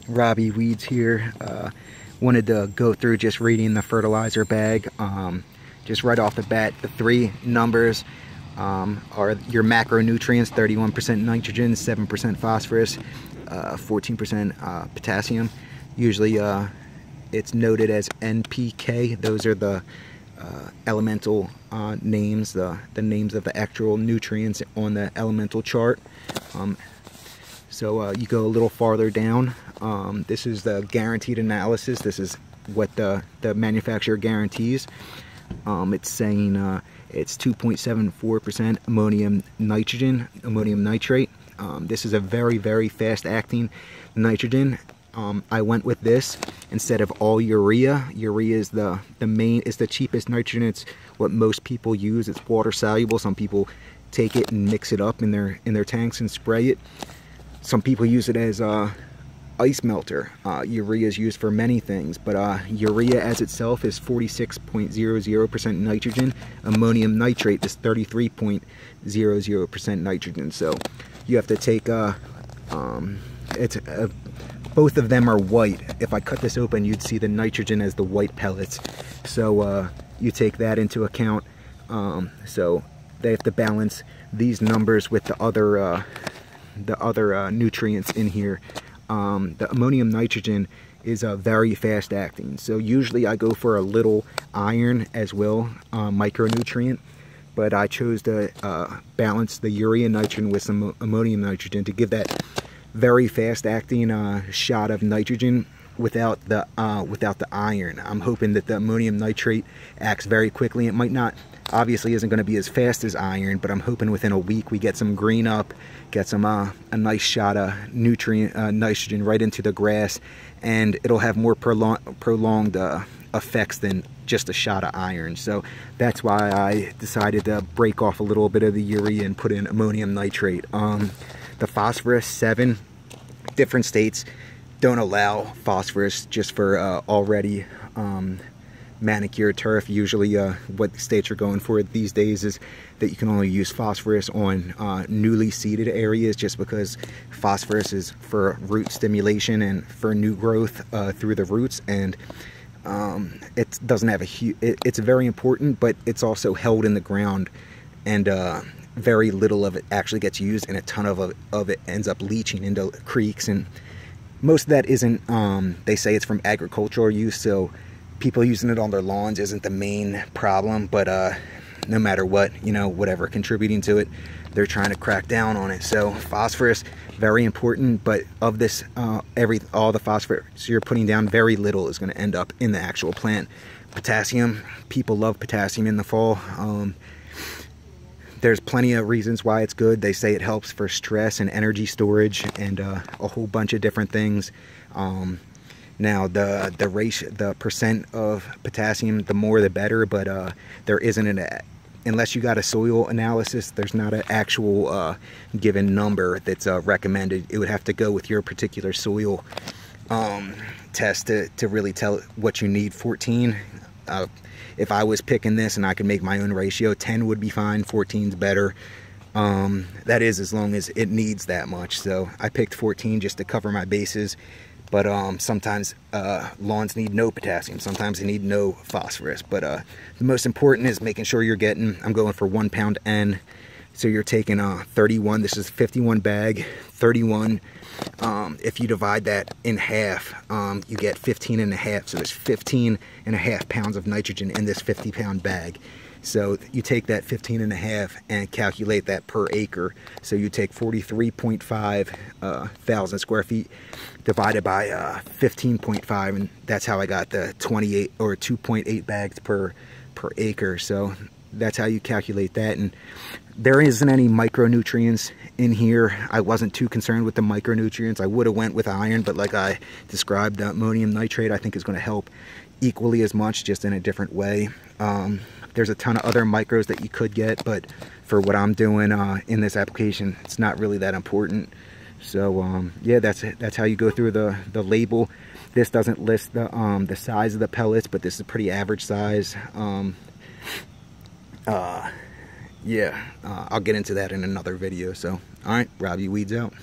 Robbie Weeds here. Wanted to go through just reading the fertilizer bag. Just right off the bat, the three numbers are your macronutrients: 31% nitrogen, 7% phosphorus, 14% potassium. Usually it's noted as NPK. Those are the elemental names, the names of the actual nutrients on the elemental chart. So you go a little farther down. This is the guaranteed analysis. This is what the manufacturer guarantees. It's saying it's 2.74% ammonium nitrate. This is a very, very fast acting nitrogen. I went with this instead of all urea. Urea is the cheapest nitrogen. It's what most people use. It's water soluble. Some people take it and mix it up in their tanks and spray it. Some people use it as ice melter. Urea is used for many things, but urea as itself is 46.00% nitrogen. Ammonium nitrate is 33.00% nitrogen. So you have to take both of them are white. If I cut this open, you'd see the nitrogen as the white pellets. So you take that into account. So they have to balance these numbers with the other nutrients in here. The ammonium nitrogen is very fast acting. So usually I go for a little iron as well, micronutrient. But I chose to balance the urea nitrogen with some ammonium nitrogen to give that very fast acting shot of nitrogen without the iron. I'm hoping that the ammonium nitrate acts very quickly. It might not, obviously isn't going to be as fast as iron, but I'm hoping within a week we get some green up, get some a nice shot of nitrogen right into the grass, and it'll have more prolonged effects than just a shot of iron. So that's why I decided to break off a little bit of the urea and put in ammonium nitrate. The phosphorus, 7 different states don't allow phosphorus just for already manicured turf. Usually what the states are going for these days is that you can only use phosphorus on newly seeded areas, just because phosphorus is for root stimulation and for new growth through the roots, and it doesn't have a huge, it's very important, but it's also held in the ground, and very little of it actually gets used, and a ton of it ends up leaching into creeks, and most of that isn't, they say it's from agricultural use, so people using it on their lawns isn't the main problem, but no matter what, you know, whatever contributing to it, they're trying to crack down on it. So phosphorus, very important, but of this, all the phosphorus you're putting down, very little is going to end up in the actual plant. Potassium, people love potassium in the fall. There's plenty of reasons why it's good. They say it helps for stress and energy storage and a whole bunch of different things. Now the ratio, the percent of potassium, the more the better, but there isn't unless you got a soil analysis, there's not an actual given number that's recommended. It would have to go with your particular soil test to really tell what you need. 14. If I was picking this and I could make my own ratio, 10 would be fine, 14's better. That is, as long as it needs that much. So I picked 14 just to cover my bases. But sometimes lawns need no potassium, sometimes they need no phosphorus. But the most important is making sure you're getting, I'm going for 1 pound N. So you're taking 31, this is 51 bag, 31. If you divide that in half, you get 15 and a half. So there's 15 and a half pounds of nitrogen in this 50-pound bag. So you take that 15 and a half and calculate that per acre. So you take 43.5 thousand square feet divided by 15.5, and that's how I got the 28 or 2.8 bags per acre. So that's how you calculate that. And there isn't any micronutrients in here. I wasn't too concerned with the micronutrients. I would have went with iron, but like I described, the ammonium nitrate I think is going to help equally as much, just in a different way. There's a ton of other micros that you could get, but for what I'm doing in this application, it's not really that important. So yeah, that's how you go through the label. This doesn't list the size of the pellets, but this is a pretty average size. Yeah, I'll get into that in another video. So, all right, Robbie Weeds out.